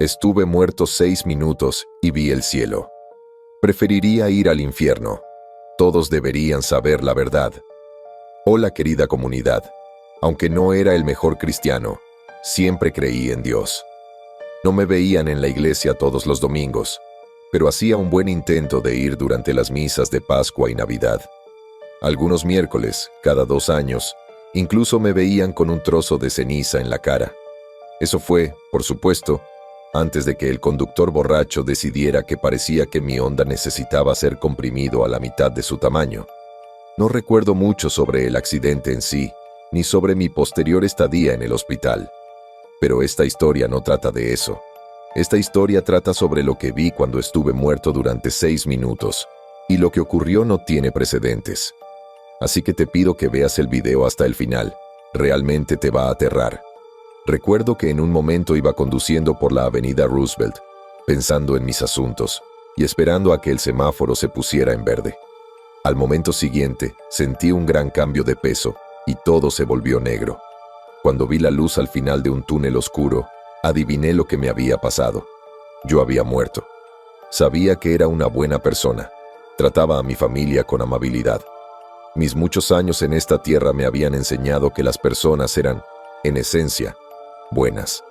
Estuve muerto 6 minutos y vi el cielo. Preferiría ir al infierno. Todos deberían saber la verdad. Hola, querida comunidad. Aunque no era el mejor cristiano, siempre creí en Dios. No me veían en la iglesia todos los domingos, pero hacía un buen intento de ir durante las misas de Pascua y Navidad. Algunos miércoles, cada 2 años, incluso me veían con un trozo de ceniza en la cara. Eso fue, por supuesto, antes de que el conductor borracho decidiera que parecía que mi onda necesitaba ser comprimido a la mitad de su tamaño. No recuerdo mucho sobre el accidente en sí, ni sobre mi posterior estadía en el hospital. Pero esta historia no trata de eso. Esta historia trata sobre lo que vi cuando estuve muerto durante 6 minutos, y lo que ocurrió no tiene precedentes. Así que te pido que veas el video hasta el final. Realmente te va a aterrar. Recuerdo que en un momento iba conduciendo por la avenida Roosevelt, pensando en mis asuntos y esperando a que el semáforo se pusiera en verde. Al momento siguiente, sentí un gran cambio de peso y todo se volvió negro. Cuando vi la luz al final de un túnel oscuro, adiviné lo que me había pasado. Yo había muerto. Sabía que era una buena persona. Trataba a mi familia con amabilidad. Mis muchos años en esta tierra me habían enseñado que las personas eran, en esencia, buenas.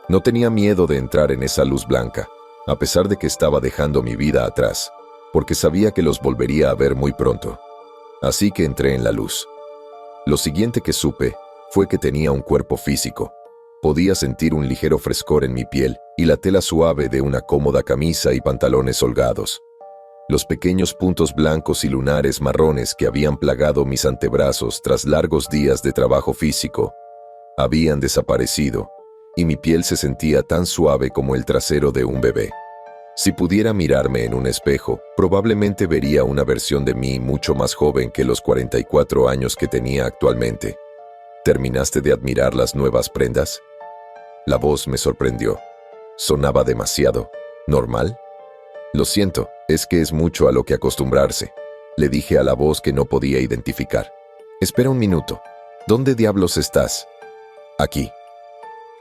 No tenía miedo de entrar en esa luz blanca, a pesar de que estaba dejando mi vida atrás, porque sabía que los volvería a ver muy pronto. Así que entré en la luz. Lo siguiente que supe fue que tenía un cuerpo físico. Podía sentir un ligero frescor en mi piel y la tela suave de una cómoda camisa y pantalones holgados. Los pequeños puntos blancos y lunares marrones que habían plagado mis antebrazos tras largos días de trabajo físico habían desaparecido, y mi piel se sentía tan suave como el trasero de un bebé. Si pudiera mirarme en un espejo, probablemente vería una versión de mí mucho más joven que los 44 años que tenía actualmente. ¿Terminaste de admirar las nuevas prendas? La voz me sorprendió. ¿Sonaba demasiado normal? Lo siento, es que es mucho a lo que acostumbrarse, le dije a la voz que no podía identificar. Espera un minuto. ¿Dónde diablos estás? Aquí.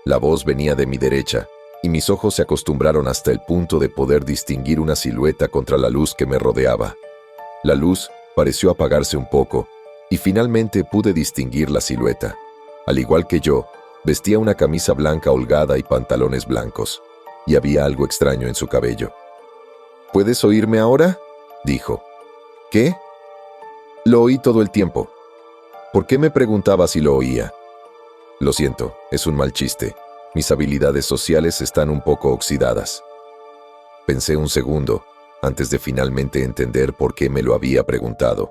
La voz venía de mi derecha, y mis ojos se acostumbraron hasta el punto de poder distinguir una silueta contra la luz que me rodeaba. La luz pareció apagarse un poco, y finalmente pude distinguir la silueta. Al igual que yo, vestía una camisa blanca holgada y pantalones blancos, y había algo extraño en su cabello. ¿Puedes oírme ahora?, dijo. ¿Qué? Lo oí todo el tiempo. ¿Por qué me preguntaba si lo oía? Lo siento, es un mal chiste. Mis habilidades sociales están un poco oxidadas. Pensé un segundo, antes de finalmente entender por qué me lo había preguntado.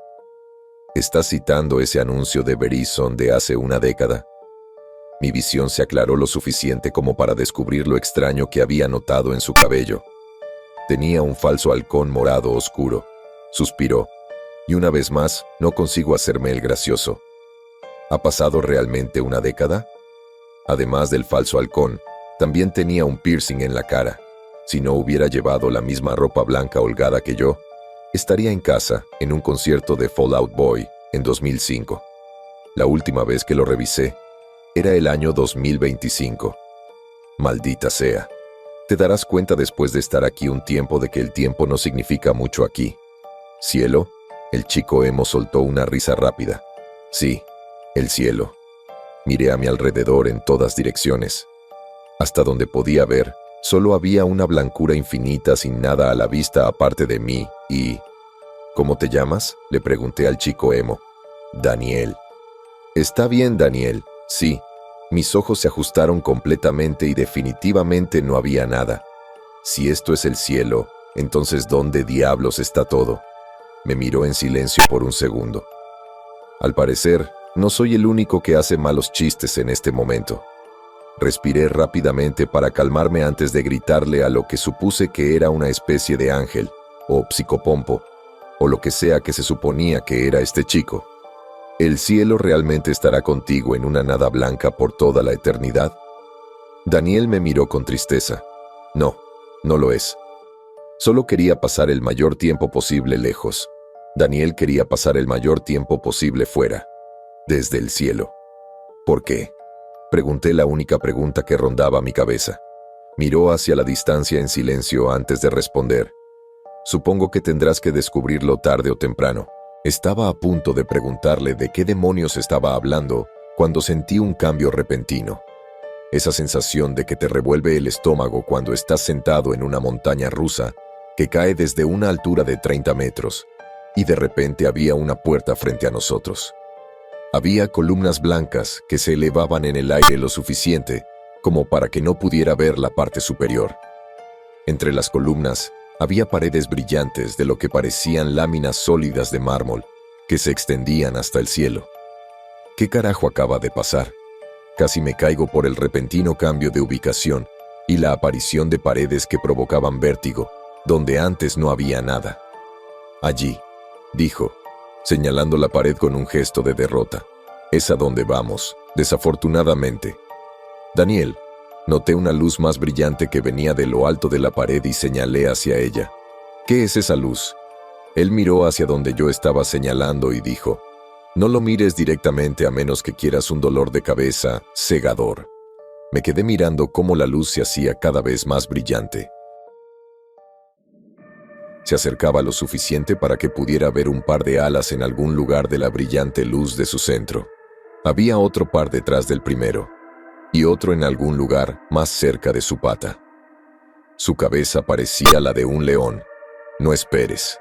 ¿Estás citando ese anuncio de Verizon de hace una década? Mi visión se aclaró lo suficiente como para descubrir lo extraño que había notado en su cabello. Tenía un falso halcón morado oscuro. Suspiró. Y una vez más, no consigo hacerme el gracioso. ¿Ha pasado realmente una década? Además del falso halcón, también tenía un piercing en la cara. Si no hubiera llevado la misma ropa blanca holgada que yo, estaría en casa, en un concierto de Fall Out Boy, en 2005. La última vez que lo revisé, era el año 2025. Maldita sea. Te darás cuenta después de estar aquí un tiempo de que el tiempo no significa mucho aquí. ¿Cielo? El chico emo soltó una risa rápida. Sí, el cielo. Miré a mi alrededor en todas direcciones. Hasta donde podía ver, solo había una blancura infinita sin nada a la vista aparte de mí y... ¿Cómo te llamas?, le pregunté al chico emo. Daniel. Está bien, Daniel. Sí. Mis ojos se ajustaron completamente y definitivamente no había nada. Si esto es el cielo, entonces ¿dónde diablos está todo? Me miró en silencio por un segundo. Al parecer, no soy el único que hace malos chistes en este momento. Respiré rápidamente para calmarme antes de gritarle a lo que supuse que era una especie de ángel, o psicopompo, o lo que sea que se suponía que era este chico. ¿El cielo realmente estará contigo en una nada blanca por toda la eternidad? Daniel me miró con tristeza. No, no lo es. Solo quería pasar el mayor tiempo posible lejos. Daniel quería pasar el mayor tiempo posible fuera, desde el cielo. ¿Por qué?, pregunté la única pregunta que rondaba mi cabeza. Miró hacia la distancia en silencio antes de responder. Supongo que tendrás que descubrirlo tarde o temprano. Estaba a punto de preguntarle de qué demonios estaba hablando cuando sentí un cambio repentino. Esa sensación de que te revuelve el estómago cuando estás sentado en una montaña rusa que cae desde una altura de 30 metros, y de repente había una puerta frente a nosotros. Había columnas blancas que se elevaban en el aire lo suficiente como para que no pudiera ver la parte superior. Entre las columnas había paredes brillantes de lo que parecían láminas sólidas de mármol que se extendían hasta el cielo. ¿Qué carajo acaba de pasar? Casi me caigo por el repentino cambio de ubicación y la aparición de paredes que provocaban vértigo, donde antes no había nada. Allí, dijo, señalando la pared con un gesto de derrota. Es a donde vamos, desafortunadamente. Daniel, noté una luz más brillante que venía de lo alto de la pared y señalé hacia ella. ¿Qué es esa luz? Él miró hacia donde yo estaba señalando y dijo, no lo mires directamente a menos que quieras un dolor de cabeza cegador. Me quedé mirando cómo la luz se hacía cada vez más brillante. Se acercaba lo suficiente para que pudiera ver un par de alas en algún lugar de la brillante luz de su centro. Había otro par detrás del primero, y otro en algún lugar más cerca de su pata. Su cabeza parecía la de un león. No esperes.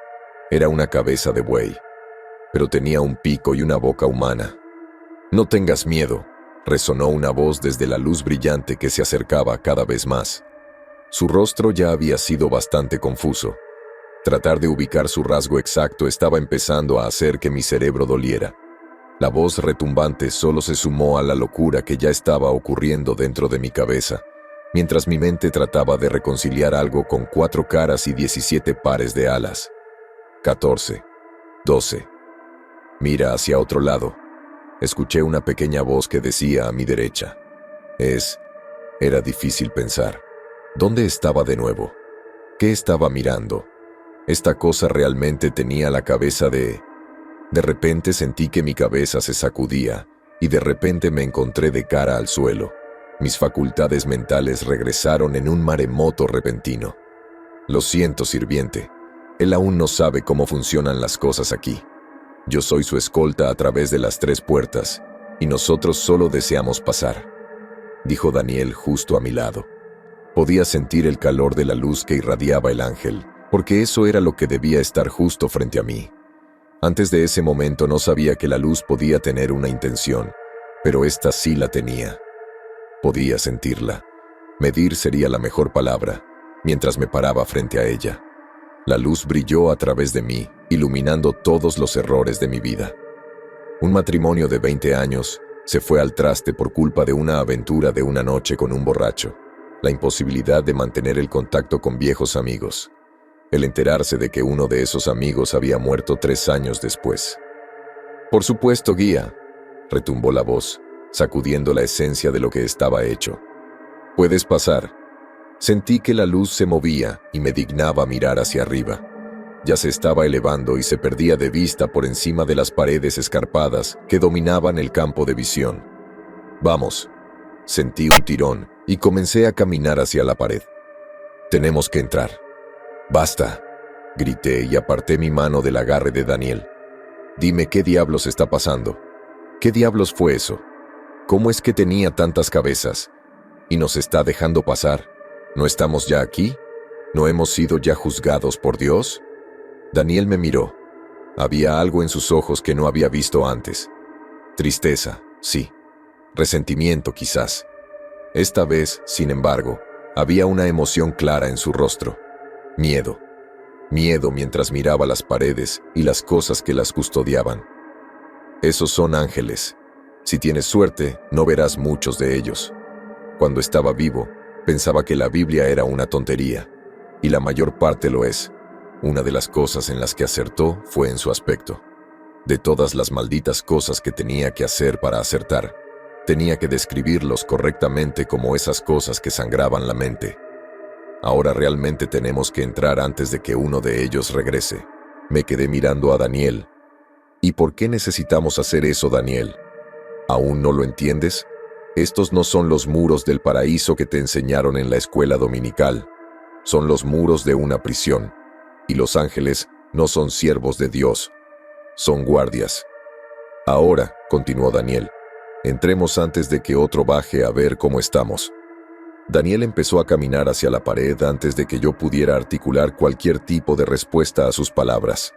Era una cabeza de buey, pero tenía un pico y una boca humana. No tengas miedo, resonó una voz desde la luz brillante que se acercaba cada vez más. Su rostro ya había sido bastante confuso. Tratar de ubicar su rasgo exacto estaba empezando a hacer que mi cerebro doliera. La voz retumbante solo se sumó a la locura que ya estaba ocurriendo dentro de mi cabeza, mientras mi mente trataba de reconciliar algo con 4 caras y 17 pares de alas. 14, 12. Mira hacia otro lado. Escuché una pequeña voz que decía a mi derecha. Era difícil pensar. ¿Dónde estaba de nuevo? ¿Qué estaba mirando? Esta cosa realmente tenía la cabeza de... De repente sentí que mi cabeza se sacudía y de repente me encontré de cara al suelo. Mis facultades mentales regresaron en un maremoto repentino. Lo siento, sirviente. Él aún no sabe cómo funcionan las cosas aquí. Yo soy su escolta a través de las 3 puertas y nosotros solo deseamos pasar, dijo Daniel justo a mi lado. Podía sentir el calor de la luz que irradiaba el ángel, porque eso era lo que debía estar justo frente a mí. Antes de ese momento no sabía que la luz podía tener una intención, pero esta sí la tenía. Podía sentirla. Medir sería la mejor palabra, mientras me paraba frente a ella. La luz brilló a través de mí, iluminando todos los errores de mi vida. Un matrimonio de 20 años se fue al traste por culpa de una aventura de una noche con un borracho. La imposibilidad de mantener el contacto con viejos amigos. El enterarse de que uno de esos amigos había muerto 3 años después. Por supuesto, guía, retumbó la voz, sacudiendo la esencia de lo que estaba hecho. Puedes pasar. Sentí que la luz se movía y me dignaba mirar hacia arriba. Ya se estaba elevando y se perdía de vista por encima de las paredes escarpadas que dominaban el campo de visión. Vamos. Sentí un tirón y comencé a caminar hacia la pared. Tenemos que entrar. Basta, grité y aparté mi mano del agarre de Daniel. Dime qué diablos está pasando. ¿Qué diablos fue eso? ¿Cómo es que tenía tantas cabezas? ¿Y nos está dejando pasar? ¿No estamos ya aquí? ¿No hemos sido ya juzgados por Dios? Daniel me miró. Había algo en sus ojos que no había visto antes. Tristeza, sí. Resentimiento, quizás. Esta vez, sin embargo, había una emoción clara en su rostro. Miedo. Miedo mientras miraba las paredes y las cosas que las custodiaban. Esos son ángeles. Si tienes suerte, no verás muchos de ellos. Cuando estaba vivo, pensaba que la Biblia era una tontería, y la mayor parte lo es. Una de las cosas en las que acertó fue en su aspecto. De todas las malditas cosas que tenía que hacer para acertar, tenía que describirlos correctamente como esas cosas que sangraban la mente. Ahora realmente tenemos que entrar antes de que uno de ellos regrese. Me quedé mirando a Daniel. ¿Y por qué necesitamos hacer eso, Daniel? ¿Aún no lo entiendes? Estos no son los muros del paraíso que te enseñaron en la escuela dominical. Son los muros de una prisión. Y los ángeles no son siervos de Dios. Son guardias. Ahora, continuó Daniel, entremos antes de que otro baje a ver cómo estamos. Daniel empezó a caminar hacia la pared antes de que yo pudiera articular cualquier tipo de respuesta a sus palabras.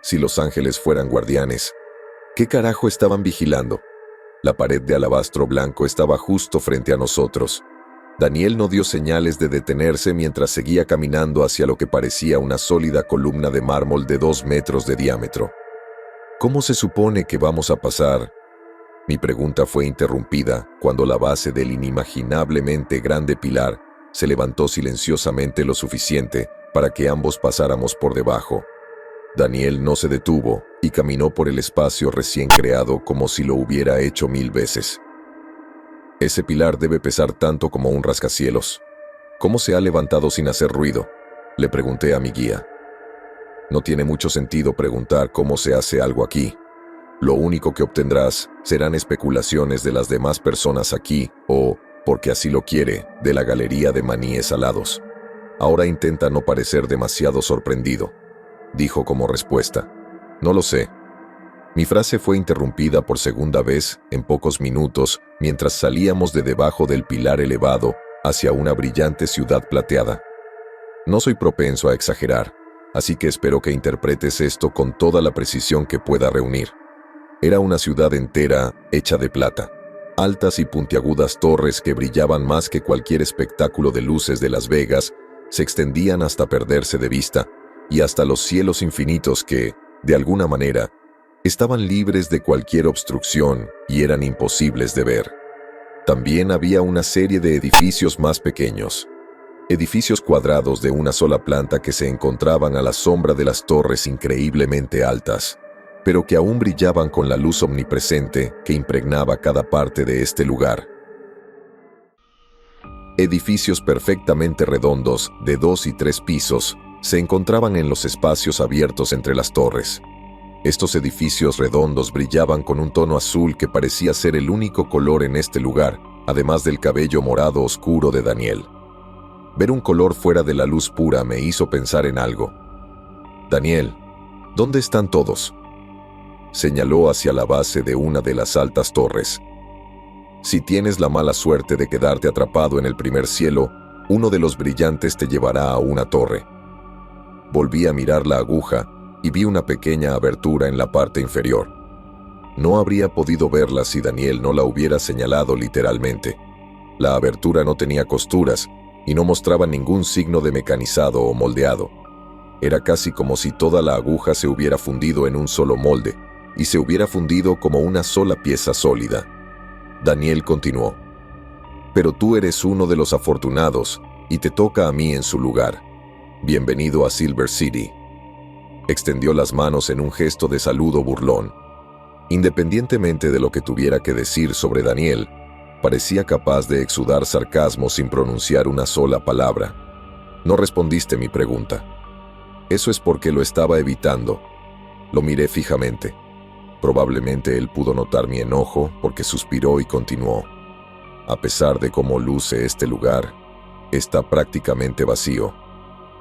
Si los ángeles fueran guardianes, ¿qué carajo estaban vigilando? La pared de alabastro blanco estaba justo frente a nosotros. Daniel no dio señales de detenerse mientras seguía caminando hacia lo que parecía una sólida columna de mármol de 2 metros de diámetro. ¿Cómo se supone que vamos a pasar? Mi pregunta fue interrumpida cuando la base del inimaginablemente grande pilar se levantó silenciosamente lo suficiente para que ambos pasáramos por debajo. Daniel no se detuvo y caminó por el espacio recién creado como si lo hubiera hecho 1000 veces. Ese pilar debe pesar tanto como un rascacielos. ¿Cómo se ha levantado sin hacer ruido? Le pregunté a mi guía. No tiene mucho sentido preguntar cómo se hace algo aquí. Lo único que obtendrás serán especulaciones de las demás personas aquí o, porque así lo quiere, de la galería de maníes alados. Ahora intenta no parecer demasiado sorprendido, dijo como respuesta. No lo sé. Mi frase fue interrumpida por segunda vez en pocos minutos mientras salíamos de debajo del pilar elevado hacia una brillante ciudad plateada. No soy propenso a exagerar, así que espero que interpretes esto con toda la precisión que pueda reunir. Era una ciudad entera hecha de plata. Altas y puntiagudas torres que brillaban más que cualquier espectáculo de luces de Las Vegas se extendían hasta perderse de vista y hasta los cielos infinitos que, de alguna manera, estaban libres de cualquier obstrucción y eran imposibles de ver. También había una serie de edificios más pequeños. Edificios cuadrados de una sola planta que se encontraban a la sombra de las torres increíblemente altas, pero que aún brillaban con la luz omnipresente que impregnaba cada parte de este lugar. Edificios perfectamente redondos, de 2 y 3 pisos, se encontraban en los espacios abiertos entre las torres. Estos edificios redondos brillaban con un tono azul que parecía ser el único color en este lugar, además del cabello morado oscuro de Daniel. Ver un color fuera de la luz pura me hizo pensar en algo. Daniel, ¿dónde están todos? Señaló hacia la base de una de las altas torres. Si tienes la mala suerte de quedarte atrapado en el primer cielo, uno de los brillantes te llevará a una torre. Volví a mirar la aguja y vi una pequeña abertura en la parte inferior. No habría podido verla si Daniel no la hubiera señalado literalmente. La abertura no tenía costuras y no mostraba ningún signo de mecanizado o moldeado. Era casi como si toda la aguja se hubiera fundido en un solo molde y se hubiera fundido como una sola pieza sólida. Daniel continuó. Pero tú eres uno de los afortunados y te toca a mí en su lugar. Bienvenido a Silver City. Extendió las manos en un gesto de saludo burlón. Independientemente de lo que tuviera que decir sobre Daniel, parecía capaz de exudar sarcasmo sin pronunciar una sola palabra. No respondiste mi pregunta. Eso es porque lo estaba evitando. Lo miré fijamente. Probablemente él pudo notar mi enojo porque suspiró y continuó. A pesar de cómo luce este lugar, está prácticamente vacío.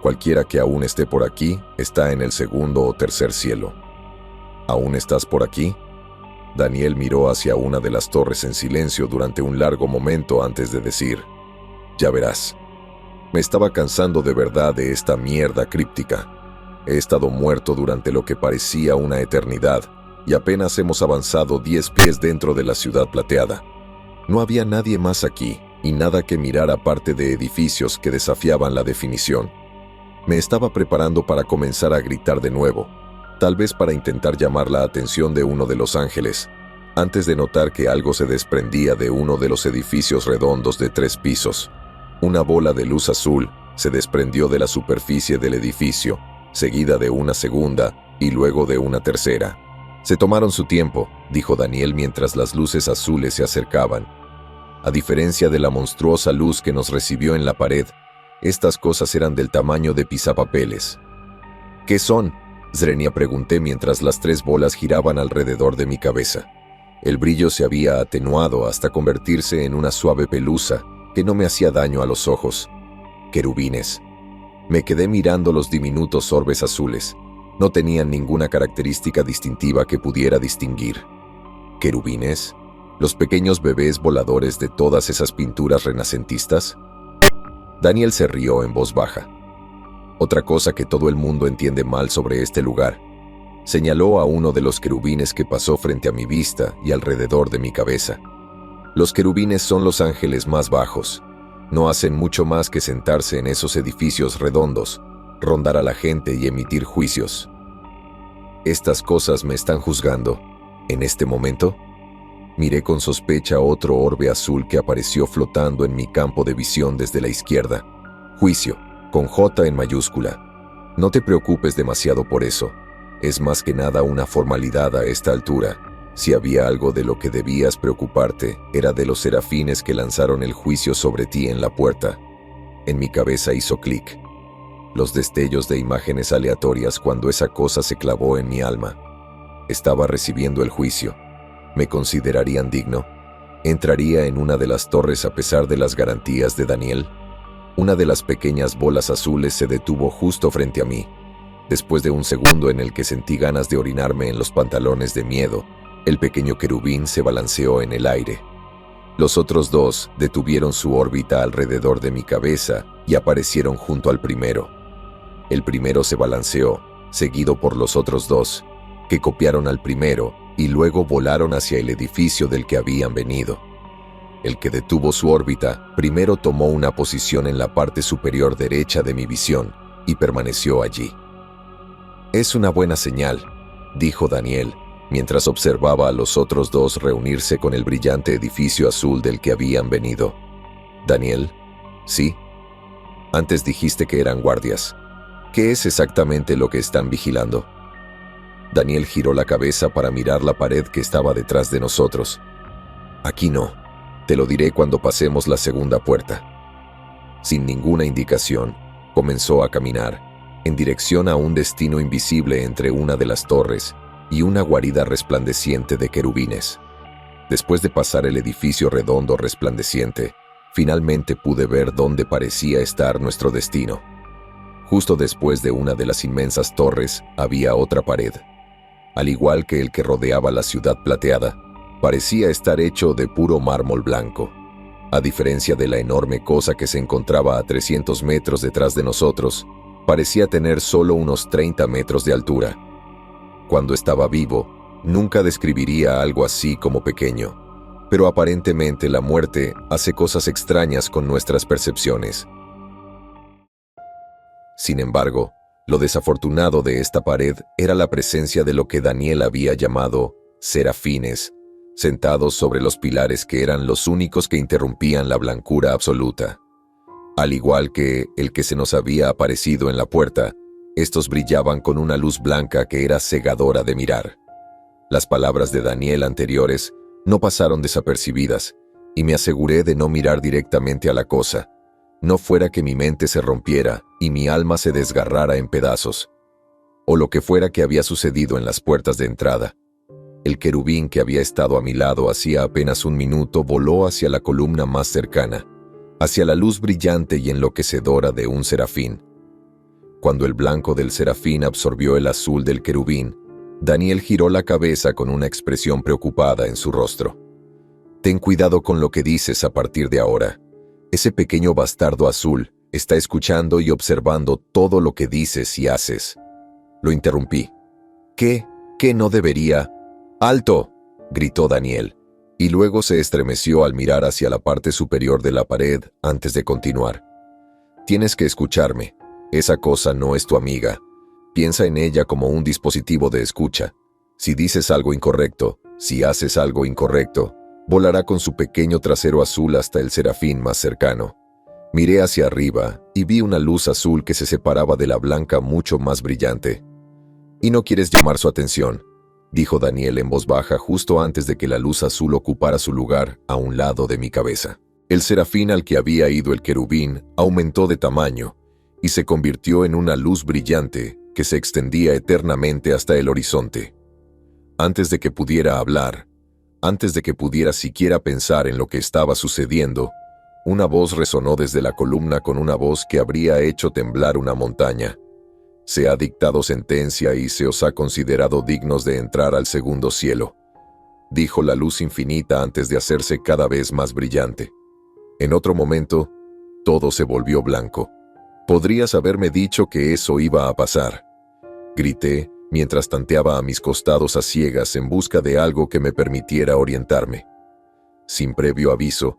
Cualquiera que aún esté por aquí está en el segundo o tercer cielo. ¿Aún estás por aquí? Daniel miró hacia una de las torres en silencio durante un largo momento antes de decir, ya verás. Me estaba cansando de verdad de esta mierda críptica. He estado muerto durante lo que parecía una eternidad y apenas hemos avanzado 10 pies dentro de la ciudad plateada. No había nadie más aquí y nada que mirar aparte de edificios que desafiaban la definición. Me estaba preparando para comenzar a gritar de nuevo, tal vez para intentar llamar la atención de uno de los ángeles, antes de notar que algo se desprendía de uno de los edificios redondos de 3 pisos. Una bola de luz azul se desprendió de la superficie del edificio, seguida de una segunda y luego de una tercera. Se tomaron su tiempo, dijo Daniel mientras las luces azules se acercaban. A diferencia de la monstruosa luz que nos recibió en la pared, estas cosas eran del tamaño de pisapapeles. ¿Qué son? Zrenia pregunté mientras las 3 bolas giraban alrededor de mi cabeza. El brillo se había atenuado hasta convertirse en una suave pelusa que no me hacía daño a los ojos. Querubines. Me quedé mirando los diminutos orbes azules. No tenían ninguna característica distintiva que pudiera distinguir. ¿Querubines? ¿Los pequeños bebés voladores de todas esas pinturas renacentistas? Daniel se rió en voz baja. Otra cosa que todo el mundo entiende mal sobre este lugar. Señaló a uno de los querubines que pasó frente a mi vista y alrededor de mi cabeza. Los querubines son los ángeles más bajos. No hacen mucho más que sentarse en esos edificios redondos, rondar a la gente y emitir juicios. ¿Estas cosas me están juzgando en este momento? Miré con sospecha otro orbe azul que apareció flotando en mi campo de visión desde la izquierda. Juicio, con J en mayúscula. No te preocupes demasiado por eso. Es más que nada una formalidad a esta altura. Si había algo de lo que debías preocuparte, era de los serafines que lanzaron el juicio sobre ti en la puerta. En mi cabeza hizo clic. Los destellos de imágenes aleatorias cuando esa cosa se clavó en mi alma. Estaba recibiendo el juicio. ¿Me considerarían digno? ¿Entraría en una de las torres a pesar de las garantías de Daniel? Una de las pequeñas bolas azules se detuvo justo frente a mí. Después de un segundo en el que sentí ganas de orinarme en los pantalones de miedo, el pequeño querubín se balanceó en el aire. Los otros dos detuvieron su órbita alrededor de mi cabeza y aparecieron junto al primero. El primero se balanceó, seguido por los otros dos, que copiaron al primero y luego volaron hacia el edificio del que habían venido. El que detuvo su órbita primero tomó una posición en la parte superior derecha de mi visión y permaneció allí. «Es una buena señal», dijo Daniel, mientras observaba a los otros dos reunirse con el brillante edificio azul del que habían venido. «Daniel, ¿sí? Antes dijiste que eran guardias. ¿Qué es exactamente lo que están vigilando?» Daniel giró la cabeza para mirar la pared que estaba detrás de nosotros. «Aquí no. Te lo diré cuando pasemos la segunda puerta». Sin ninguna indicación, comenzó a caminar, en dirección a un destino invisible entre una de las torres y una guarida resplandeciente de querubines. Después de pasar el edificio redondo resplandeciente, finalmente pude ver dónde parecía estar nuestro destino. Justo después de una de las inmensas torres había otra pared. Al igual que el que rodeaba la ciudad plateada, parecía estar hecho de puro mármol blanco. A diferencia de la enorme cosa que se encontraba a 300 metros detrás de nosotros, parecía tener solo unos 30 metros de altura. Cuando estaba vivo, nunca describiría algo así como pequeño, pero aparentemente la muerte hace cosas extrañas con nuestras percepciones. Sin embargo, lo desafortunado de esta pared era la presencia de lo que Daniel había llamado serafines, sentados sobre los pilares que eran los únicos que interrumpían la blancura absoluta. Al igual que el que se nos había aparecido en la puerta, estos brillaban con una luz blanca que era cegadora de mirar. Las palabras de Daniel anteriores no pasaron desapercibidas, y me aseguré de no mirar directamente a la cosa, no fuera que mi mente se rompiera y mi alma se desgarrara en pedazos, o lo que fuera que había sucedido en las puertas de entrada. El querubín que había estado a mi lado hacía apenas un minuto voló hacia la columna más cercana, hacia la luz brillante y enloquecedora de un serafín. Cuando el blanco del serafín absorbió el azul del querubín, Daniel giró la cabeza con una expresión preocupada en su rostro. «Ten cuidado con lo que dices a partir de ahora. Ese pequeño bastardo azul está escuchando y observando todo lo que dices y haces». Lo interrumpí. «¿Qué? ¿Qué no debería?» «¡Alto!», gritó Daniel, y luego se estremeció al mirar hacia la parte superior de la pared antes de continuar. «Tienes que escucharme. Esa cosa no es tu amiga. Piensa en ella como un dispositivo de escucha. Si dices algo incorrecto, si haces algo incorrecto, volará con su pequeño trasero azul hasta el serafín más cercano». Miré hacia arriba y vi una luz azul que se separaba de la blanca mucho más brillante. «¿Y no quieres llamar su atención?», dijo Daniel en voz baja justo antes de que la luz azul ocupara su lugar a un lado de mi cabeza. El serafín al que había ido el querubín aumentó de tamaño y se convirtió en una luz brillante que se extendía eternamente hasta el horizonte. Antes de que pudiera hablar, Antes de que pudiera siquiera pensar en lo que estaba sucediendo, una voz resonó desde la columna con una voz que habría hecho temblar una montaña. Se ha dictado sentencia y se os ha considerado dignos de entrar al segundo cielo, dijo la luz infinita antes de hacerse cada vez más brillante. En otro momento, todo se volvió blanco. Podrías haberme dicho que eso iba a pasar, grité mientras tanteaba a mis costados a ciegas en busca de algo que me permitiera orientarme. Sin previo aviso,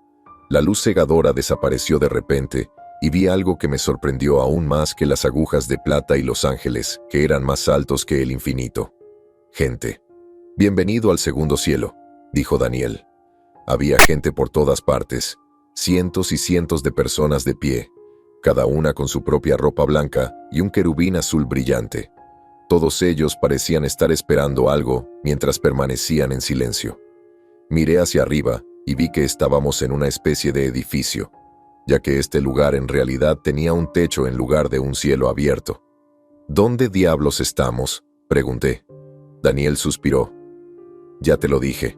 la luz cegadora desapareció de repente y vi algo que me sorprendió aún más que las agujas de plata y los ángeles, que eran más altos que el infinito. Gente. Bienvenido al segundo cielo, dijo Daniel. Había gente por todas partes, cientos y cientos de personas de pie, cada una con su propia ropa blanca y un querubín azul brillante. Todos ellos parecían estar esperando algo mientras permanecían en silencio. Miré hacia arriba y vi que estábamos en una especie de edificio, ya que este lugar en realidad tenía un techo en lugar de un cielo abierto. ¿Dónde diablos estamos?, pregunté. Daniel suspiró. Ya te lo dije,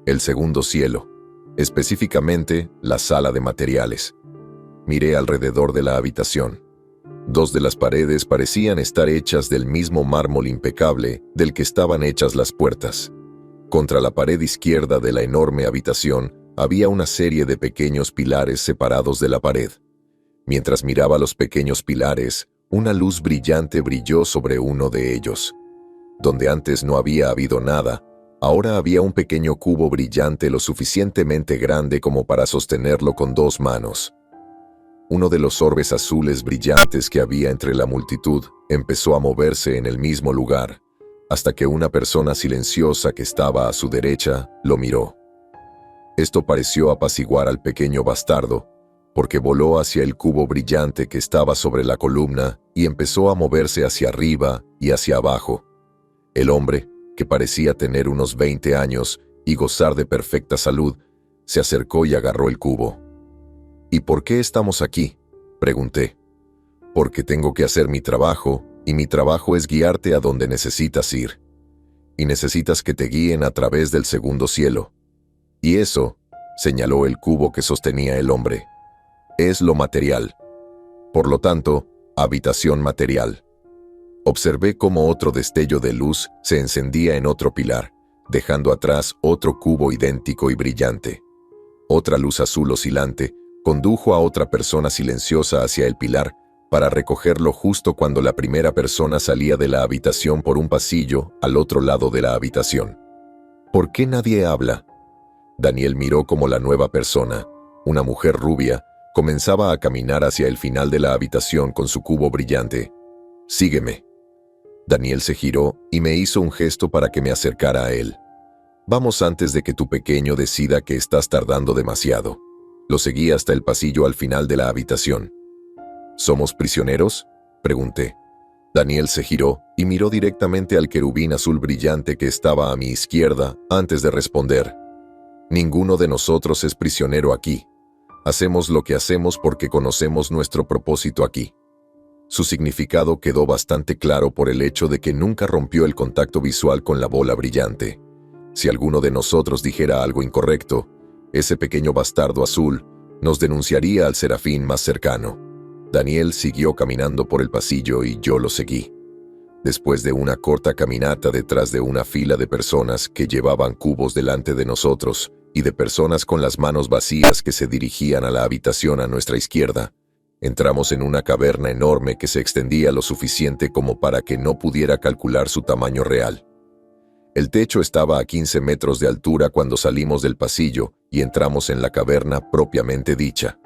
el segundo cielo, específicamente la sala de materiales. Miré alrededor de la habitación. 2 de las paredes parecían estar hechas del mismo mármol impecable del que estaban hechas las puertas. Contra la pared izquierda de la enorme habitación había una serie de pequeños pilares separados de la pared. Mientras miraba los pequeños pilares, una luz brillante brilló sobre uno de ellos. Donde antes no había habido nada, ahora había un pequeño cubo brillante lo suficientemente grande como para sostenerlo con 2 manos. Uno de los orbes azules brillantes que había entre la multitud empezó a moverse en el mismo lugar, hasta que una persona silenciosa que estaba a su derecha lo miró. Esto pareció apaciguar al pequeño bastardo, porque voló hacia el cubo brillante que estaba sobre la columna y empezó a moverse hacia arriba y hacia abajo. El hombre, que parecía tener unos 20 años y gozar de perfecta salud, se acercó y agarró el cubo. ¿Y por qué estamos aquí?, pregunté. Porque tengo que hacer mi trabajo, y mi trabajo es guiarte a donde necesitas ir. Y necesitas que te guíen a través del segundo cielo. Y eso, señaló el cubo que sostenía el hombre, es lo material. Por lo tanto, habitación material. Observé cómo otro destello de luz se encendía en otro pilar, dejando atrás otro cubo idéntico y brillante. Otra luz azul oscilante condujo a otra persona silenciosa hacia el pilar para recogerlo justo cuando la primera persona salía de la habitación por un pasillo al otro lado de la habitación. ¿Por qué nadie habla? Daniel miró como la nueva persona, una mujer rubia, comenzaba a caminar hacia el final de la habitación con su cubo brillante. «Sígueme». Daniel se giró y me hizo un gesto para que me acercara a él. «Vamos antes de que tu pequeño decida que estás tardando demasiado». Lo seguí hasta el pasillo al final de la habitación. ¿Somos prisioneros?, pregunté. Daniel se giró y miró directamente al querubín azul brillante que estaba a mi izquierda antes de responder. Ninguno de nosotros es prisionero aquí. Hacemos lo que hacemos porque conocemos nuestro propósito aquí. Su significado quedó bastante claro por el hecho de que nunca rompió el contacto visual con la bola brillante. Si alguno de nosotros dijera algo incorrecto, ese pequeño bastardo azul nos denunciaría al serafín más cercano. Daniel siguió caminando por el pasillo y yo lo seguí. Después de una corta caminata detrás de una fila de personas que llevaban cubos delante de nosotros y de personas con las manos vacías que se dirigían a la habitación a nuestra izquierda, entramos en una caverna enorme que se extendía lo suficiente como para que no pudiera calcular su tamaño real. El techo estaba a 15 metros de altura cuando salimos del pasillo y entramos en la caverna propiamente dicha.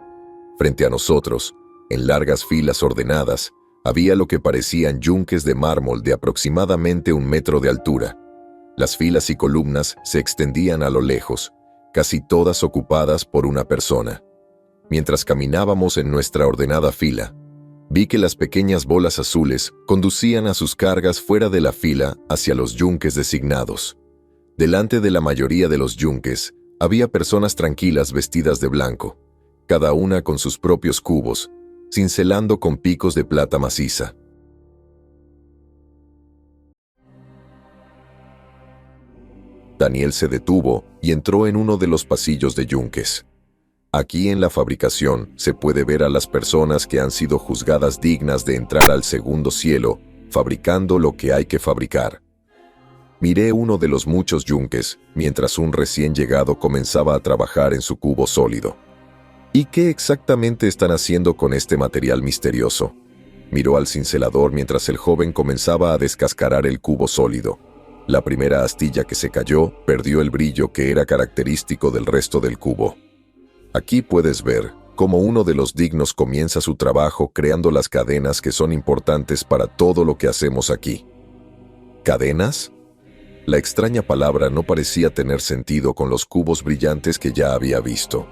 Frente a nosotros, en largas filas ordenadas, había lo que parecían yunques de mármol de aproximadamente 1 metro de altura. Las filas y columnas se extendían a lo lejos, casi todas ocupadas por una persona. Mientras caminábamos en nuestra ordenada fila, vi que las pequeñas bolas azules conducían a sus cargas fuera de la fila hacia los yunques designados. Delante de la mayoría de los yunques había personas tranquilas vestidas de blanco, cada una con sus propios cubos, cincelando con picos de plata maciza. Daniel se detuvo y entró en uno de los pasillos de yunques. Aquí en la fabricación se puede ver a las personas que han sido juzgadas dignas de entrar al segundo cielo, fabricando lo que hay que fabricar. Miré uno de los muchos yunques, mientras un recién llegado comenzaba a trabajar en su cubo sólido. ¿Y qué exactamente están haciendo con este material misterioso? Miró al cincelador mientras el joven comenzaba a descascarar el cubo sólido. La primera astilla que se cayó perdió el brillo que era característico del resto del cubo. Aquí puedes ver cómo uno de los dignos comienza su trabajo creando las cadenas que son importantes para todo lo que hacemos aquí. ¿Cadenas? La extraña palabra no parecía tener sentido con los cubos brillantes que ya había visto.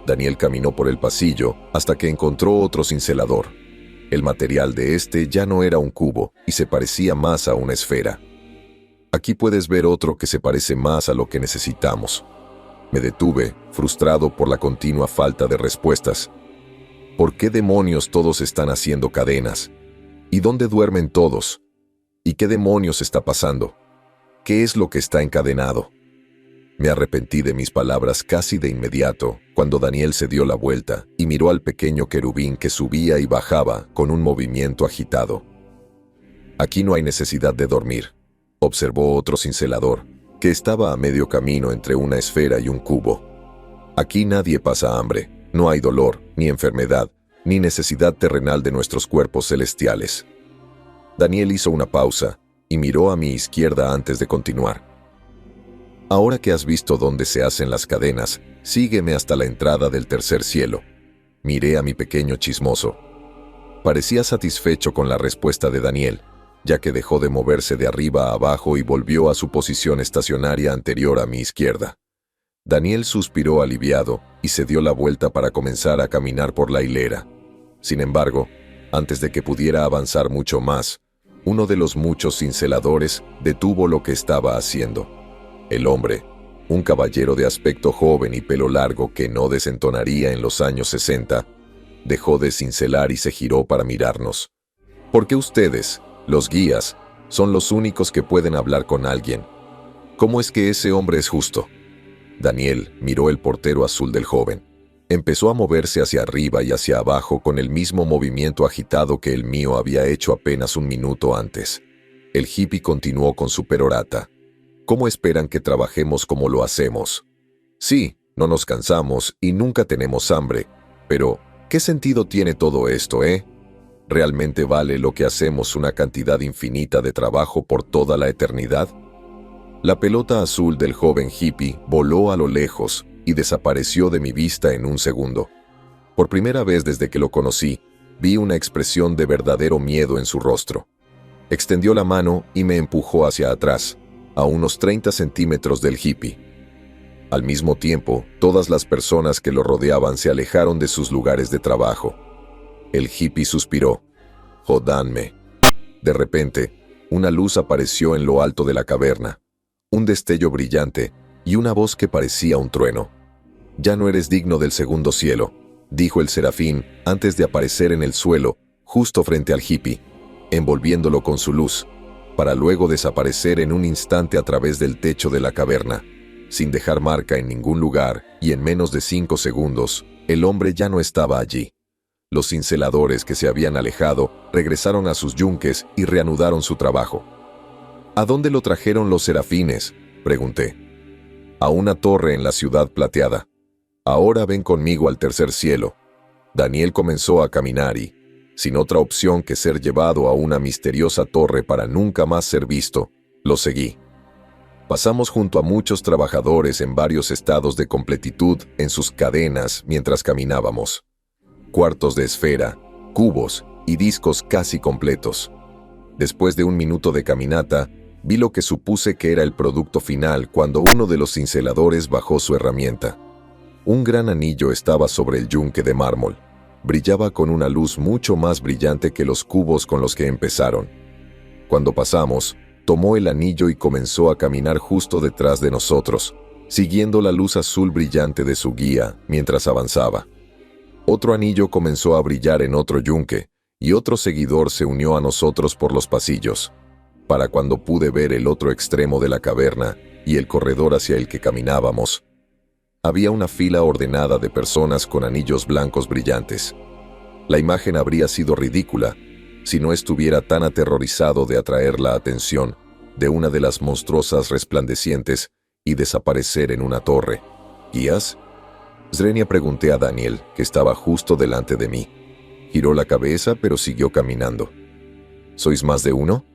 Daniel caminó por el pasillo hasta que encontró otro cincelador. El material de este ya no era un cubo y se parecía más a una esfera. Aquí puedes ver otro que se parece más a lo que necesitamos. Me detuve, frustrado por la continua falta de respuestas. ¿Por qué demonios todos están haciendo cadenas? ¿Y dónde duermen todos? ¿Y qué demonios está pasando? ¿Qué es lo que está encadenado? Me arrepentí de mis palabras casi de inmediato, cuando Daniel se dio la vuelta y miró al pequeño querubín que subía y bajaba con un movimiento agitado. Aquí no hay necesidad de dormir, observó otro cincelador, que estaba a medio camino entre una esfera y un cubo. Aquí nadie pasa hambre, no hay dolor, ni enfermedad, ni necesidad terrenal de nuestros cuerpos celestiales. Daniel hizo una pausa y miró a mi izquierda antes de continuar. Ahora que has visto dónde se hacen las cadenas, sígueme hasta la entrada del tercer cielo. Miré a mi pequeño chismoso. Parecía satisfecho con la respuesta de Daniel, ya que dejó de moverse de arriba a abajo y volvió a su posición estacionaria anterior a mi izquierda. Daniel suspiró aliviado y se dio la vuelta para comenzar a caminar por la hilera. Sin embargo, antes de que pudiera avanzar mucho más, uno de los muchos cinceladores detuvo lo que estaba haciendo. El hombre, un caballero de aspecto joven y pelo largo que no desentonaría en los años 60, dejó de cincelar y se giró para mirarnos. ¿Por qué ustedes, los guías, son los únicos que pueden hablar con alguien? ¿Cómo es que ese hombre es justo? Daniel miró el portero azul del joven. Empezó a moverse hacia arriba y hacia abajo con el mismo movimiento agitado que el mío había hecho apenas un minuto antes. El hippie continuó con su perorata. ¿Cómo esperan que trabajemos como lo hacemos? Sí, no nos cansamos y nunca tenemos hambre, pero ¿qué sentido tiene todo esto, eh? ¿Realmente vale lo que hacemos una cantidad infinita de trabajo por toda la eternidad? La pelota azul del joven hippie voló a lo lejos y desapareció de mi vista en un segundo. Por primera vez desde que lo conocí, vi una expresión de verdadero miedo en su rostro. Extendió la mano y me empujó hacia atrás, a unos 30 centímetros del hippie. Al mismo tiempo, todas las personas que lo rodeaban se alejaron de sus lugares de trabajo. El hippie suspiró. «Jódanme». De repente, una luz apareció en lo alto de la caverna. Un destello brillante y una voz que parecía un trueno. «Ya no eres digno del segundo cielo», dijo el serafín antes de aparecer en el suelo, justo frente al hippie, envolviéndolo con su luz, para luego desaparecer en un instante a través del techo de la caverna. Sin dejar marca en ningún lugar y en menos de 5 segundos, el hombre ya no estaba allí. Los cinceladores que se habían alejado regresaron a sus yunques y reanudaron su trabajo. ¿A dónde lo trajeron los serafines?, pregunté. A una torre en la ciudad plateada. Ahora ven conmigo al tercer cielo. Daniel comenzó a caminar y, sin otra opción que ser llevado a una misteriosa torre para nunca más ser visto, lo seguí. Pasamos junto a muchos trabajadores en varios estados de completitud en sus cadenas mientras caminábamos. Cuartos de esfera, cubos y discos casi completos. Después de un minuto de caminata, vi lo que supuse que era el producto final cuando uno de los cinceladores bajó su herramienta. Un gran anillo estaba sobre el yunque de mármol. Brillaba con una luz mucho más brillante que los cubos con los que empezaron. Cuando pasamos, tomó el anillo y comenzó a caminar justo detrás de nosotros, siguiendo la luz azul brillante de su guía mientras avanzaba. Otro anillo comenzó a brillar en otro yunque, y otro seguidor se unió a nosotros por los pasillos. Para cuando pude ver el otro extremo de la caverna y el corredor hacia el que caminábamos, había una fila ordenada de personas con anillos blancos brillantes. La imagen habría sido ridícula si no estuviera tan aterrorizado de atraer la atención de una de las monstruosas resplandecientes y desaparecer en una torre. ¿Guías? Zrenia, pregunté a Daniel, que estaba justo delante de mí. Giró la cabeza, pero siguió caminando. ¿Sois más de uno?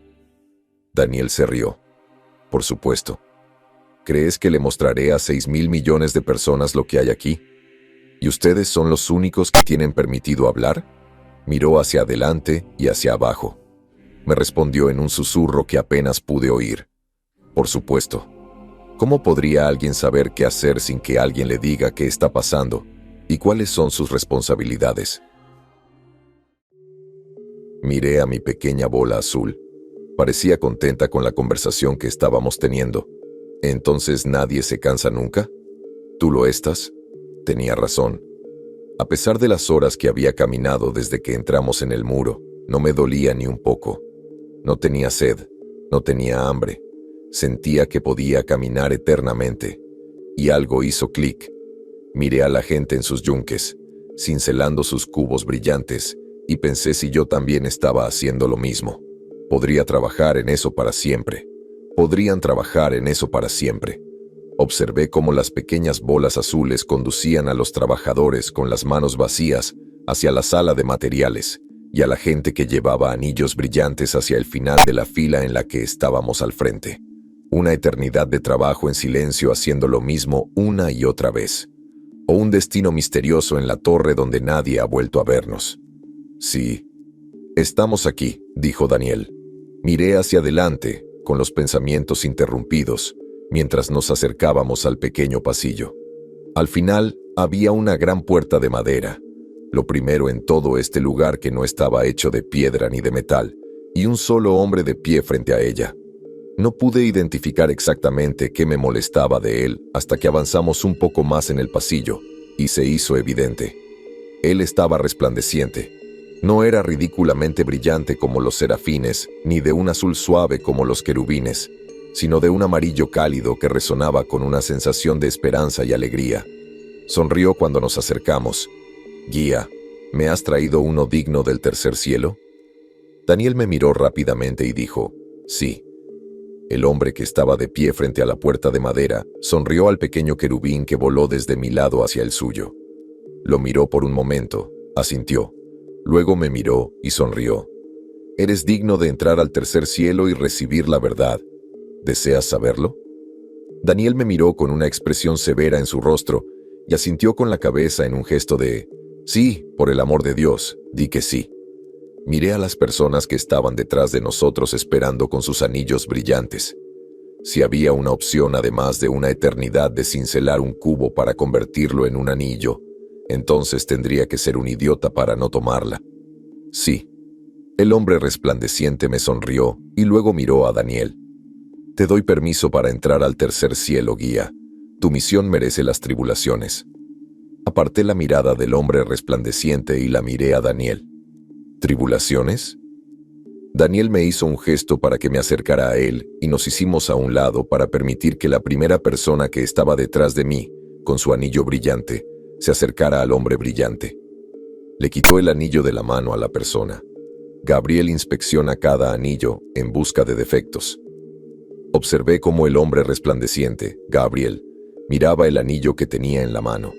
Daniel se rió. Por supuesto. ¿Crees que le mostraré a 6.000 millones de personas lo que hay aquí? ¿Y ustedes son los únicos que tienen permitido hablar? Miró hacia adelante y hacia abajo. Me respondió en un susurro que apenas pude oír. Por supuesto. ¿Cómo podría alguien saber qué hacer sin que alguien le diga qué está pasando y cuáles son sus responsabilidades? Miré a mi pequeña bola azul. Parecía contenta con la conversación que estábamos teniendo. ¿Entonces nadie se cansa nunca? ¿Tú lo estás? Tenía razón. A pesar de las horas que había caminado desde que entramos en el muro, no me dolía ni un poco. No tenía sed, no tenía hambre. Sentía que podía caminar eternamente. Y algo hizo clic. Miré a la gente en sus yunques, cincelando sus cubos brillantes, y pensé si yo también estaba haciendo lo mismo. Podría trabajar en eso para siempre. Podrían trabajar en eso para siempre. Observé cómo las pequeñas bolas azules conducían a los trabajadores con las manos vacías hacia la sala de materiales y a la gente que llevaba anillos brillantes hacia el final de la fila en la que estábamos al frente. Una eternidad de trabajo en silencio haciendo lo mismo una y otra vez. O un destino misterioso en la torre donde nadie ha vuelto a vernos. Sí. Estamos aquí, dijo Daniel. Miré hacia adelante, con los pensamientos interrumpidos, mientras nos acercábamos al pequeño pasillo. Al final, había una gran puerta de madera, lo primero en todo este lugar que no estaba hecho de piedra ni de metal, y un solo hombre de pie frente a ella. No pude identificar exactamente qué me molestaba de él hasta que avanzamos un poco más en el pasillo, y se hizo evidente. Él estaba resplandeciente. No era ridículamente brillante como los serafines, ni de un azul suave como los querubines, sino de un amarillo cálido que resonaba con una sensación de esperanza y alegría. Sonrió cuando nos acercamos. «Guía, ¿me has traído uno digno del tercer cielo?» Daniel me miró rápidamente y dijo, «Sí». El hombre que estaba de pie frente a la puerta de madera sonrió al pequeño querubín que voló desde mi lado hacia el suyo. Lo miró por un momento, asintió. Luego me miró y sonrió. «Eres digno de entrar al tercer cielo y recibir la verdad. ¿Deseas saberlo?» Daniel me miró con una expresión severa en su rostro y asintió con la cabeza en un gesto de «Sí, por el amor de Dios, di que sí». Miré a las personas que estaban detrás de nosotros esperando con sus anillos brillantes. Si había una opción además de una eternidad de cincelar un cubo para convertirlo en un anillo, entonces tendría que ser un idiota para no tomarla. Sí. El hombre resplandeciente me sonrió y luego miró a Daniel. «Te doy permiso para entrar al tercer cielo, guía. Tu misión merece las tribulaciones». Aparté la mirada del hombre resplandeciente y la miré a Daniel. «¿Tribulaciones?» Daniel me hizo un gesto para que me acercara a él y nos hicimos a un lado para permitir que la primera persona que estaba detrás de mí, con su anillo brillante, se acercara al hombre brillante. Le quitó el anillo de la mano a la persona. Gabriel inspecciona cada anillo en busca de defectos. Observé cómo el hombre resplandeciente, Gabriel, miraba el anillo que tenía en la mano.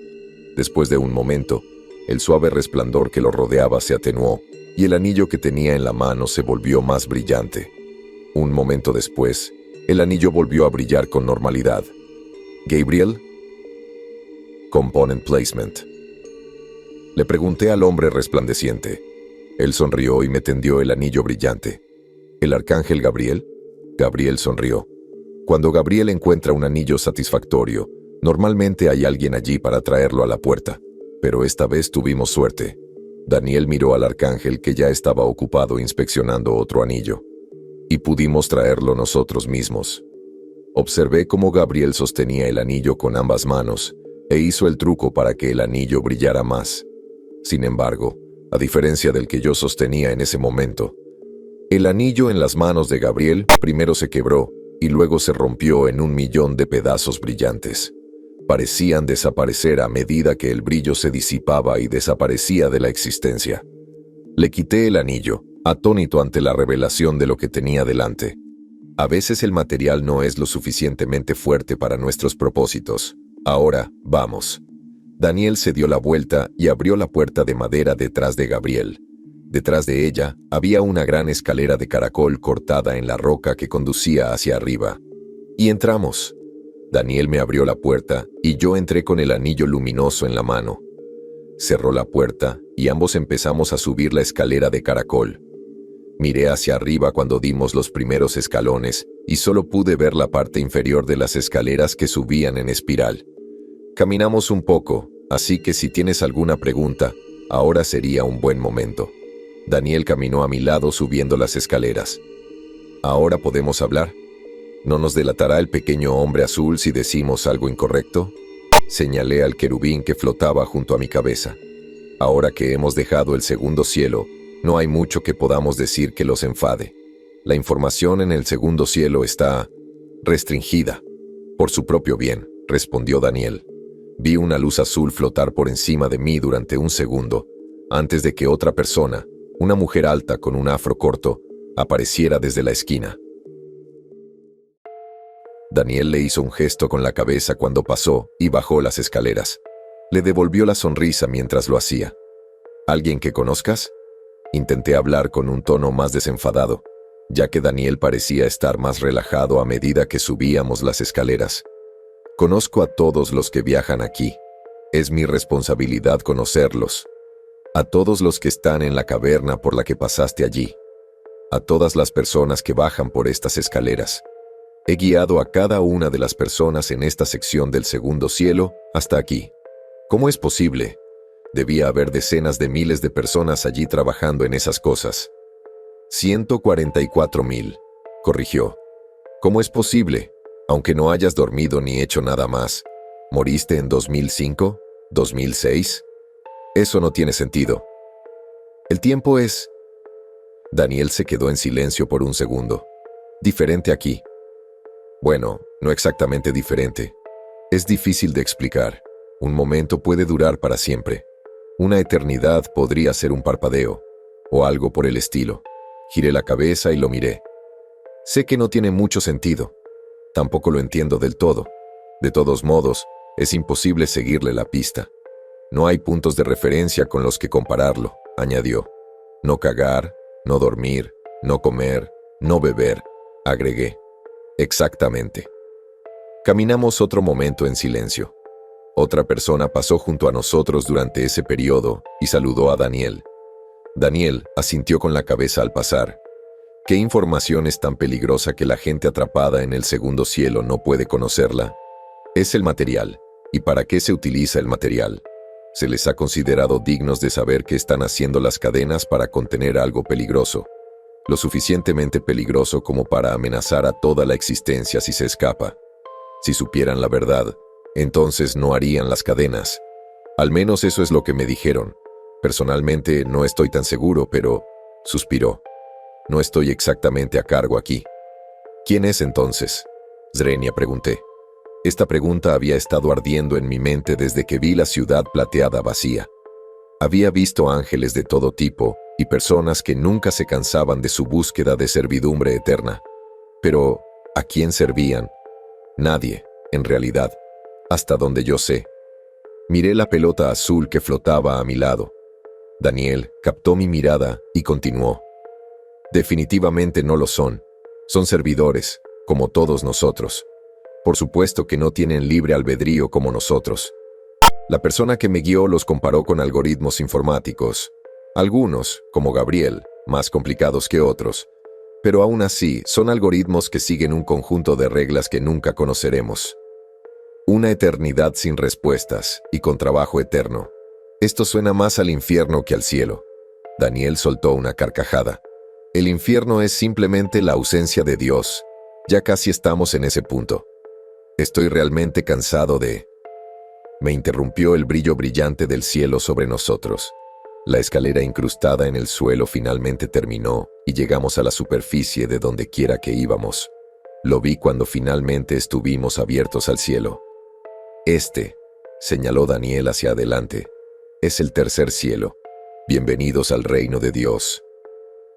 Después de un momento, el suave resplandor que lo rodeaba se atenuó y el anillo que tenía en la mano se volvió más brillante. Un momento después, el anillo volvió a brillar con normalidad. «Gabriel?» «Component placement». Le pregunté al hombre resplandeciente. Él sonrió y me tendió el anillo brillante. «¿El arcángel Gabriel?» Gabriel sonrió. Cuando Gabriel encuentra un anillo satisfactorio, normalmente hay alguien allí para traerlo a la puerta. Pero esta vez tuvimos suerte. Daniel miró al arcángel que ya estaba ocupado inspeccionando otro anillo. Y pudimos traerlo nosotros mismos. Observé cómo Gabriel sostenía el anillo con ambas manos e hizo el truco para que el anillo brillara más. Sin embargo, a diferencia del que yo sostenía en ese momento, El anillo en las manos de Gabriel primero se quebró y luego se rompió en 1.000.000 de pedazos brillantes. Parecían desaparecer a medida que el brillo se disipaba y desaparecía de la existencia. Le quité el anillo, atónito ante la revelación de lo que tenía delante. A veces el material no es lo suficientemente fuerte para nuestros propósitos. Ahora, vamos. Daniel se dio la vuelta y abrió la puerta de madera detrás de Gabriel. Detrás de ella había una gran escalera de caracol cortada en la roca que conducía hacia arriba. Y entramos. Daniel me abrió la puerta y yo entré con el anillo luminoso en la mano. Cerró la puerta y ambos empezamos a subir la escalera de caracol. Miré hacia arriba cuando dimos los primeros escalones y solo pude ver la parte inferior de las escaleras que subían en espiral. Caminamos un poco, así que si tienes alguna pregunta, ahora sería un buen momento. Daniel caminó a mi lado subiendo las escaleras. ¿Ahora podemos hablar? ¿No nos delatará el pequeño hombre azul si decimos algo incorrecto? Señalé al querubín que flotaba junto a mi cabeza. Ahora que hemos dejado el segundo cielo, no hay mucho que podamos decir que los enfade. La información en el segundo cielo está restringida. Por su propio bien, respondió Daniel. Vi una luz azul flotar por encima de mí durante un segundo, antes de que otra persona, una mujer alta con un afro corto, apareciera desde la esquina. Daniel le hizo un gesto con la cabeza cuando pasó y bajó las escaleras. Le devolvió la sonrisa mientras lo hacía. ¿Alguien que conozcas? Intenté hablar con un tono más desenfadado, ya que Daniel parecía estar más relajado a medida que subíamos las escaleras. Conozco a todos los que viajan aquí. Es mi responsabilidad conocerlos. A todos los que están en la caverna por la que pasaste allí. A todas las personas que bajan por estas escaleras. He guiado a cada una de las personas en esta sección del segundo cielo hasta aquí. ¿Cómo es posible? Debía haber decenas de miles de personas allí trabajando en esas cosas. 144.000, corrigió. ¿Cómo es posible? Aunque no hayas dormido ni hecho nada más. ¿Moriste en 2005? ¿2006? Eso no tiene sentido. El tiempo es... Daniel se quedó en silencio por un segundo. Diferente aquí. Bueno, no exactamente diferente. Es difícil de explicar. Un momento puede durar para siempre. Una eternidad podría ser un parpadeo, o algo por el estilo. Giré la cabeza y lo miré. Sé que no tiene mucho sentido. Tampoco lo entiendo del todo. De todos modos, es imposible seguirle la pista. No hay puntos de referencia con los que compararlo, añadió. No cagar, no dormir, no comer, no beber, agregué. Exactamente. Caminamos otro momento en silencio. Otra persona pasó junto a nosotros durante ese periodo y saludó a Daniel. Daniel asintió con la cabeza al pasar. ¿Qué información es tan peligrosa que la gente atrapada en el segundo cielo no puede conocerla? Es el material. ¿Y para qué se utiliza el material? Se les ha considerado dignos de saber que están haciendo las cadenas para contener algo peligroso. Lo suficientemente peligroso como para amenazar a toda la existencia si se escapa. Si supieran la verdad, entonces no harían las cadenas. Al menos eso es lo que me dijeron. Personalmente no estoy tan seguro, pero... suspiró. No estoy exactamente a cargo aquí. ¿Quién es entonces? Zrenia, pregunté. Esta pregunta había estado ardiendo en mi mente desde que vi la ciudad plateada vacía. Había visto ángeles de todo tipo y personas que nunca se cansaban de su búsqueda de servidumbre eterna. Pero, ¿a quién servían? Nadie, en realidad, hasta donde yo sé. Miré la pelota azul que flotaba a mi lado. Daniel captó mi mirada y continuó. Definitivamente no lo son. Son servidores, como todos nosotros. Por supuesto que no tienen libre albedrío como nosotros. La persona que me guió los comparó con algoritmos informáticos. Algunos, como Gabriel, más complicados que otros. Pero aún así, son algoritmos que siguen un conjunto de reglas que nunca conoceremos. Una eternidad sin respuestas y con trabajo eterno. Esto suena más al infierno que al cielo. Daniel soltó una carcajada. El infierno es simplemente la ausencia de Dios. Ya casi estamos en ese punto. Estoy realmente cansado de... Me interrumpió el brillo brillante del cielo sobre nosotros. La escalera incrustada en el suelo finalmente terminó y llegamos a la superficie de donde quiera que íbamos. Lo vi cuando finalmente estuvimos abiertos al cielo. Señaló Daniel hacia adelante, es el tercer cielo. Bienvenidos al reino de Dios.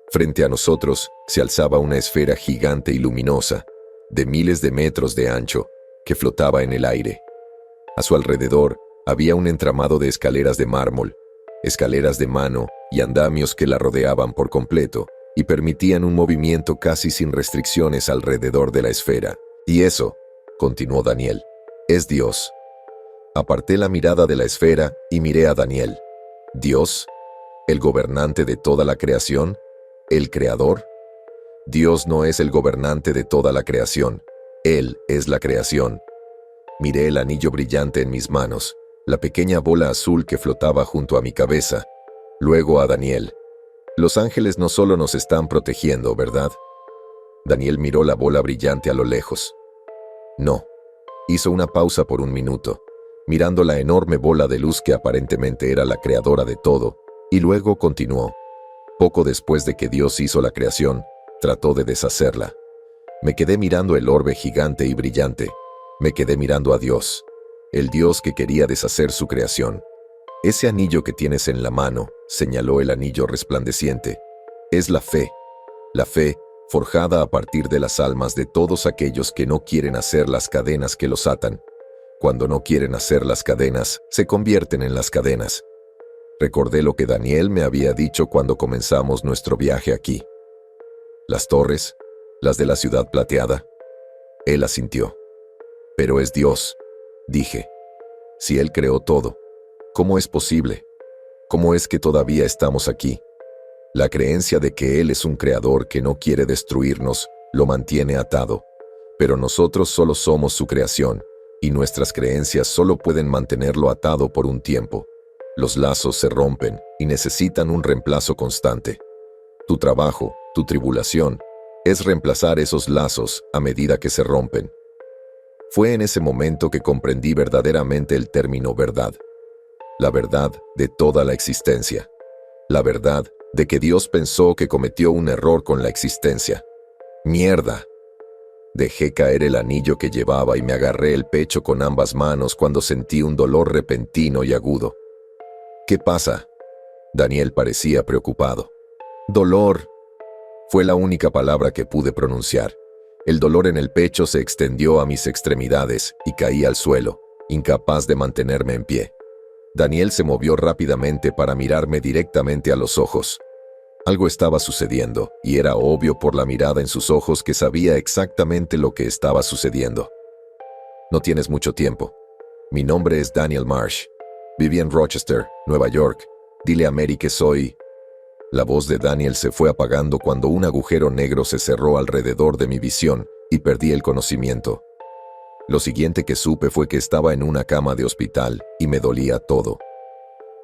Frente a nosotros se alzaba una esfera gigante y luminosa, de miles de metros de ancho, que flotaba en el aire. A su alrededor había un entramado de escaleras de mármol, escaleras de mano y andamios que la rodeaban por completo y permitían un movimiento casi sin restricciones alrededor de la esfera. Y eso, continuó Daniel, es Dios. Aparté la mirada de la esfera y miré a Daniel. ¿Dios? ¿El gobernante de toda la creación? ¿El creador? Dios no es el gobernante de toda la creación. Él es la creación. Miré el anillo brillante en mis manos, la pequeña bola azul que flotaba junto a mi cabeza. Luego a Daniel. Los ángeles no solo nos están protegiendo, ¿verdad? Daniel miró la bola brillante a lo lejos. No. Hizo una pausa por un minuto, mirando la enorme bola de luz que aparentemente era la creadora de todo, y luego continuó. Poco después de que Dios hizo la creación, trató de deshacerla. Me quedé mirando el orbe gigante y brillante. Me quedé mirando a Dios, el Dios que quería deshacer su creación. Ese anillo que tienes en la mano, señaló el anillo resplandeciente, es la fe forjada a partir de las almas de todos aquellos que no quieren hacer las cadenas que los atan. Cuando no quieren hacer las cadenas, se convierten en las cadenas. Recordé lo que Daniel me había dicho cuando comenzamos nuestro viaje aquí. Las torres, las de la ciudad plateada. Él asintió. Pero es Dios, dije. Si Él creó todo, ¿cómo es posible? ¿Cómo es que todavía estamos aquí? La creencia de que Él es un creador que no quiere destruirnos lo mantiene atado, pero nosotros solo somos su creación, y nuestras creencias solo pueden mantenerlo atado por un tiempo. Los lazos se rompen y necesitan un reemplazo constante. Tu trabajo, tu tribulación, es reemplazar esos lazos a medida que se rompen. Fue en ese momento que comprendí verdaderamente el término verdad. La verdad de toda la existencia. La verdad de que Dios pensó que cometió un error con la existencia. ¡Mierda! Dejé caer el anillo que llevaba y me agarré el pecho con ambas manos cuando sentí un dolor repentino y agudo. ¿Qué pasa? Daniel parecía preocupado. Dolor. Fue la única palabra que pude pronunciar. El dolor en el pecho se extendió a mis extremidades y caí al suelo, incapaz de mantenerme en pie. Daniel se movió rápidamente para mirarme directamente a los ojos. Algo estaba sucediendo, y era obvio por la mirada en sus ojos que sabía exactamente lo que estaba sucediendo. No tienes mucho tiempo. Mi nombre es Daniel Marsh. Viví en Rochester, Nueva York. Dile a Mary que soy... La voz de Daniel se fue apagando cuando un agujero negro se cerró alrededor de mi visión y perdí el conocimiento. Lo siguiente que supe fue que estaba en una cama de hospital y me dolía todo.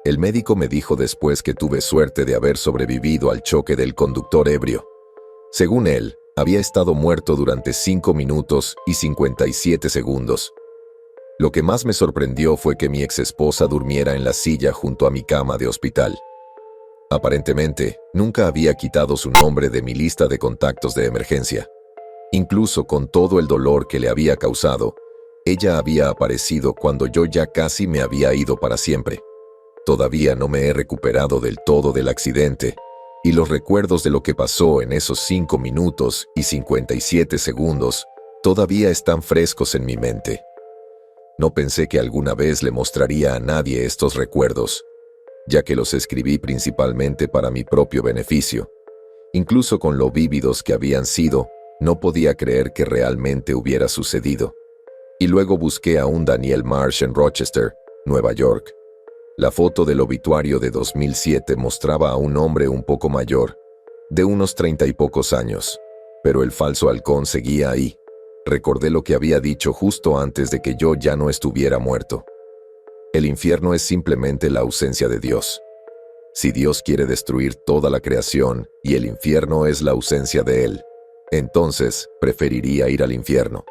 El médico me dijo después que tuve suerte de haber sobrevivido al choque del conductor ebrio. Según él, había estado muerto durante 5 minutos y 57 segundos. Lo que más me sorprendió fue que mi exesposa durmiera en la silla junto a mi cama de hospital. Aparentemente, nunca había quitado su nombre de mi lista de contactos de emergencia. Incluso con todo el dolor que le había causado, ella había aparecido cuando yo ya casi me había ido para siempre. Todavía no me he recuperado del todo del accidente, y los recuerdos de lo que pasó en esos 5 minutos y 57 segundos todavía están frescos en mi mente. No pensé que alguna vez le mostraría a nadie estos recuerdos, ya que los escribí principalmente para mi propio beneficio. Incluso con lo vívidos que habían sido, no podía creer que realmente hubiera sucedido. Y luego busqué a un Daniel Marsh en Rochester, Nueva York. La foto del obituario de 2007 mostraba a un hombre un poco mayor, de unos 30 y pocos años, pero el falso halcón seguía ahí. Recordé lo que había dicho justo antes de que yo ya no estuviera muerto. El infierno es simplemente la ausencia de Dios. Si Dios quiere destruir toda la creación y el infierno es la ausencia de Él, entonces preferiría ir al infierno.